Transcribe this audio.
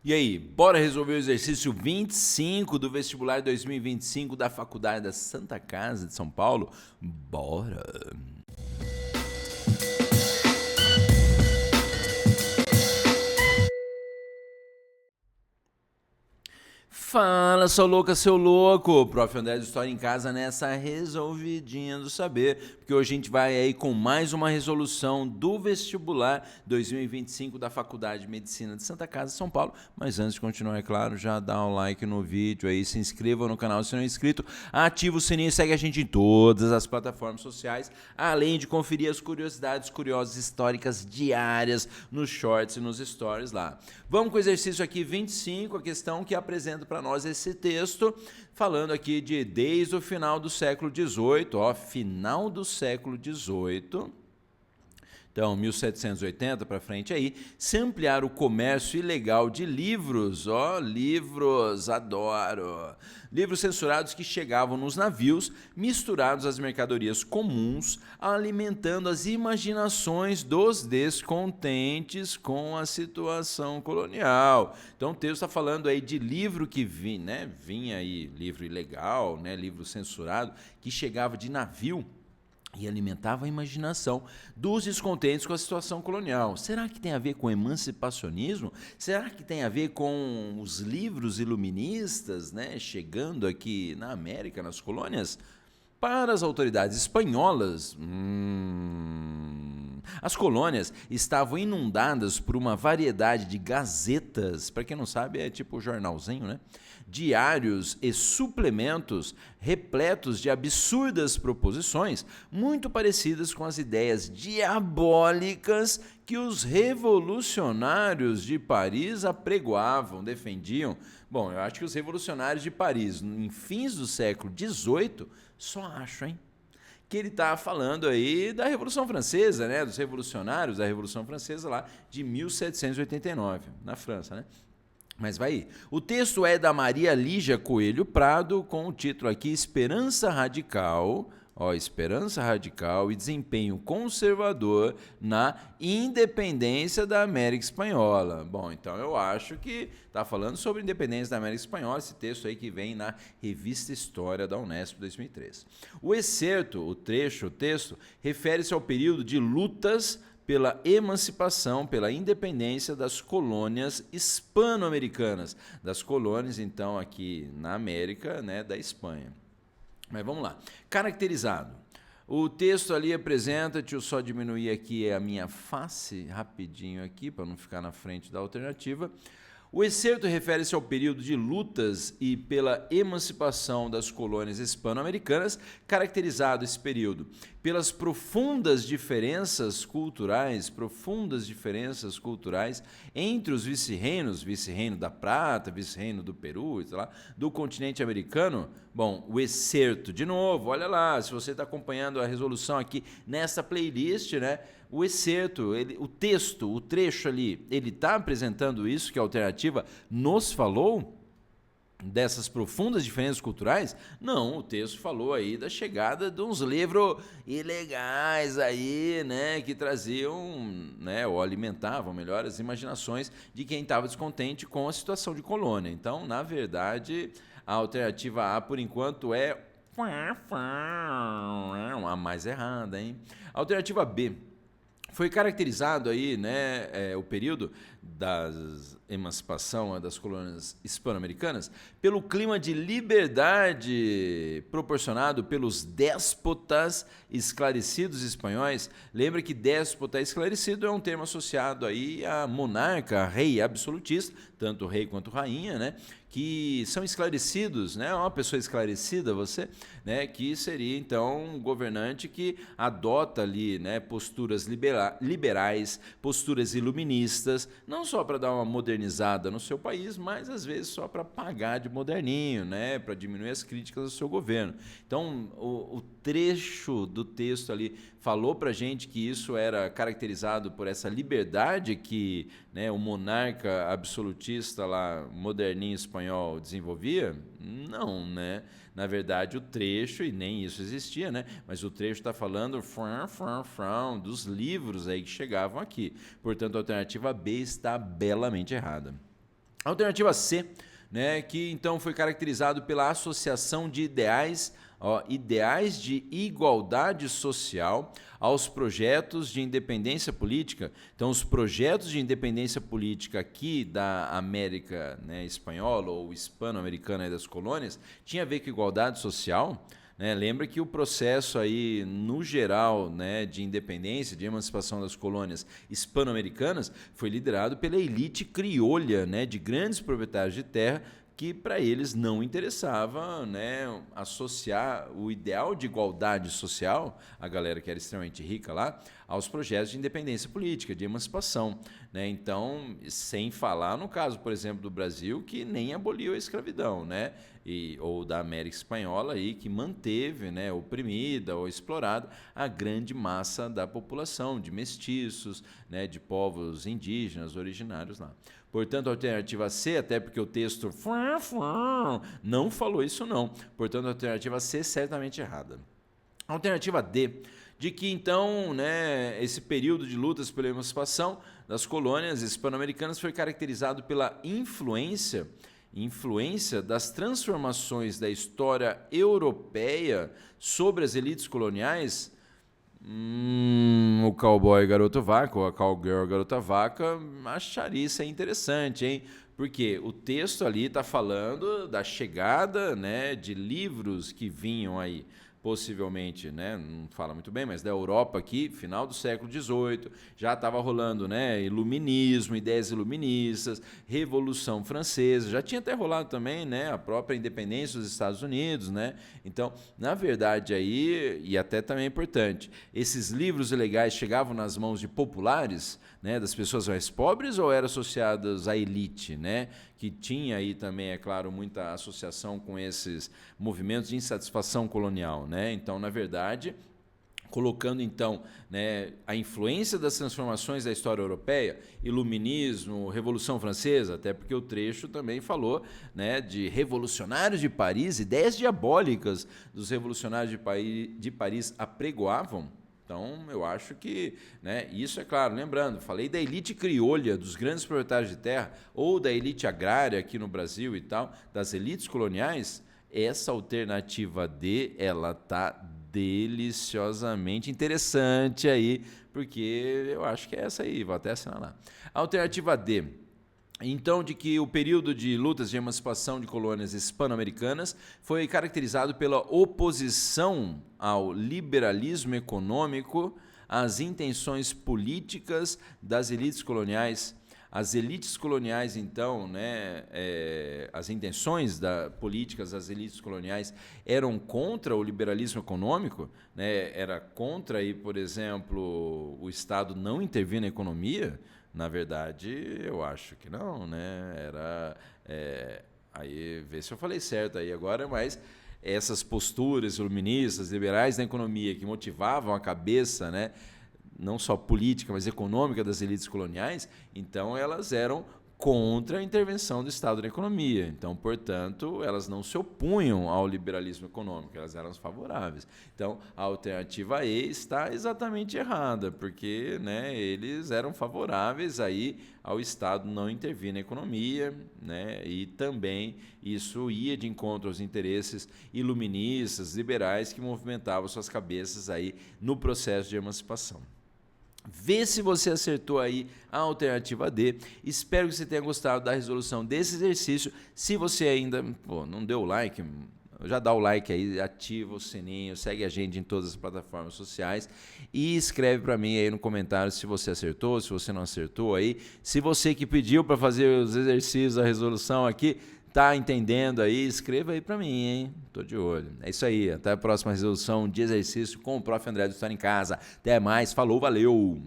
E aí, bora resolver o exercício 25 do vestibular 2025 da Faculdade da Santa Casa de São Paulo? Bora! Fala, seu louca, seu louco! Prof. André de História em Casa nessa resolvidinha do saber, porque hoje a gente vai aí com mais uma resolução do vestibular 2025 da Faculdade de Medicina de Santa Casa de São Paulo. Mas antes de continuar, é claro, já dá um like no vídeo aí, se inscreva no canal se não é inscrito, ativa o sininho e segue a gente em todas as plataformas sociais, além de conferir as curiosidades curiosas históricas diárias nos shorts e nos stories lá. Vamos com o exercício aqui 25, a questão que apresenta para nós esse texto, falando aqui de desde o final do século XVIII, final do século XVIII, então 1780 para frente aí, se ampliar o comércio ilegal de livros, livros, adoro, livros censurados que chegavam nos navios, misturados às mercadorias comuns, alimentando as imaginações dos descontentes com a situação colonial. Então o texto está falando aí de livro que vinha aí, livro ilegal, livro censurado, que chegava de navio, e alimentava a imaginação dos descontentes com a situação colonial. Será que tem a ver com emancipacionismo? Será que tem a ver com os livros iluministas, chegando aqui na América, nas colônias? Para as autoridades espanholas, as colônias estavam inundadas por uma variedade de gazetas, para quem não sabe, é tipo jornalzinho, diários e suplementos repletos de absurdas proposições, muito parecidas com as ideias diabólicas que os revolucionários de Paris apregoavam, defendiam. Bom, eu acho que os revolucionários de Paris, em fins do século XVIII, só acho, que ele está falando aí da Revolução Francesa, dos revolucionários da Revolução Francesa lá de 1789, na França, Mas vai aí. O texto é da Maria Lígia Coelho Prado, com o título aqui Esperança Radical, Esperança Radical e Desempenho Conservador na Independência da América Espanhola. Bom, então eu acho que está falando sobre a independência da América Espanhola, esse texto aí que vem na Revista História da Unesp 2003. O excerto, o texto, refere-se ao período de lutas pela emancipação, pela independência das colônias hispano-americanas, das colônias, então, aqui na América, da Espanha. Mas vamos lá. Caracterizado. O texto ali apresenta, deixa eu só diminuir aqui a minha face rapidinho aqui, para não ficar na frente da alternativa. O excerto refere-se ao período de lutas e pela emancipação das colônias hispano-americanas, caracterizado esse período pelas profundas diferenças culturais entre os vice-reinos, vice-reino da Prata, vice-reino do Peru, do continente americano. Bom, o excerto, de novo, olha lá, se você está acompanhando a resolução aqui nessa playlist, o excerto, o texto, o trecho ali, ele está apresentando isso que a alternativa nos falou? Dessas profundas diferenças culturais? Não, o texto falou aí da chegada de uns livros ilegais aí, que traziam, ou alimentavam, melhor, as imaginações de quem estava descontente com a situação de colônia. Então, na verdade, a alternativa A, por enquanto, é a mais errada, A alternativa B foi caracterizado aí, o período da emancipação das colônias hispano-americanas pelo clima de liberdade proporcionado pelos déspotas esclarecidos espanhóis. Lembra que déspota esclarecido é um termo associado aí a monarca, rei absolutista, tanto rei quanto rainha, que são esclarecidos, uma pessoa esclarecida, você, que seria então um governante que adota ali, posturas liberais, posturas iluministas, não só para dar uma modernizada no seu país, mas às vezes só para pagar de moderninho, para diminuir as críticas ao seu governo. Então, o trecho do texto ali falou para a gente que isso era caracterizado por essa liberdade que o monarca absolutista lá, moderninho espanhol, desenvolvia? Não, Na verdade, o trecho, e nem isso existia, mas o trecho está falando dos livros aí que chegavam aqui. Portanto, a alternativa B está belamente errada. Alternativa C, né, que então foi caracterizado pela associação de ideais, ideais de igualdade social aos projetos de independência política. Então, os projetos de independência política aqui da América, né, espanhola ou hispano-americana das colônias tinha a ver com igualdade social. Né? Lembra que o processo aí, no geral, né, de independência, de emancipação das colônias hispano-americanas, foi liderado pela elite criolha, né, de grandes proprietários de terra, que para eles não interessava, né, associar o ideal de igualdade social, a galera que era extremamente rica lá, aos projetos de independência política, de emancipação. Né? Então, sem falar no caso, por exemplo, do Brasil, que nem aboliu a escravidão, né? Ou da América Espanhola, aí, que manteve, né, oprimida ou explorada a grande massa da população, de mestiços, né, de povos indígenas originários lá. Portanto, a alternativa C, até porque o texto não falou isso não. Portanto, a alternativa C é certamente errada. A alternativa D, de que então, né, esse período de lutas pela emancipação das colônias hispano-americanas foi caracterizado pela influência das transformações da história europeia sobre as elites coloniais. O cowboy garoto vaca, ou a cowgirl garota vaca, acharia isso interessante, hein? Porque o texto ali está falando da chegada, né, de livros que vinham aí, possivelmente, né, não fala muito bem, mas da Europa aqui, final do século XVIII, já estava rolando, né, iluminismo, ideias iluministas, Revolução Francesa, já tinha até rolado também, né, a própria independência dos Estados Unidos, né. Então, na verdade aí, e até também é importante, esses livros ilegais chegavam nas mãos de populares, né, das pessoas mais pobres, ou eram associados à elite, né, que tinha aí também, é claro, muita associação com esses movimentos de insatisfação colonial, né? Então, na verdade, colocando então, né, a influência das transformações da história europeia, iluminismo, Revolução Francesa, até porque o trecho também falou, né, de revolucionários de Paris, ideias diabólicas dos revolucionários de Paris apregoavam. Então, eu acho que, né, isso é claro, lembrando, falei da elite criolha, dos grandes proprietários de terra, ou da elite agrária aqui no Brasil e tal, das elites coloniais, essa alternativa D, ela está deliciosamente interessante aí, porque eu acho que é essa aí, vou até assinar lá. A alternativa D, então, de que o período de lutas de emancipação de colônias hispano-americanas foi caracterizado pela oposição ao liberalismo econômico, às intenções políticas das elites coloniais. As elites coloniais, então, né, as intenções políticas das elites coloniais eram contra o liberalismo econômico, né, era contra, aí, por exemplo, o Estado não intervir na economia. Na verdade, eu acho que não, né? Aí, vê se eu falei certo aí agora, mas essas posturas iluministas, liberais na economia, que motivavam a cabeça, né, não só política, mas econômica das elites coloniais, então elas eram contra a intervenção do Estado na economia. Então, portanto, elas não se opunham ao liberalismo econômico, elas eram favoráveis. Então, a alternativa E está exatamente errada, porque, né, eles eram favoráveis aí ao Estado não intervir na economia, né, e também isso ia de encontro aos interesses iluministas, liberais, que movimentavam suas cabeças aí no processo de emancipação. Vê se você acertou aí a alternativa D. Espero que você tenha gostado da resolução desse exercício. Se você ainda não deu o like, já dá o like aí, ativa o sininho, segue a gente em todas as plataformas sociais e escreve para mim aí no comentário se você acertou, se você não acertou aí. Se você que pediu para fazer os exercícios da resolução aqui tá entendendo aí, escreva aí para mim, hein? Tô de olho. É isso aí, até a próxima resolução de exercício com o Prof. André do História em Casa. Até mais, falou, valeu!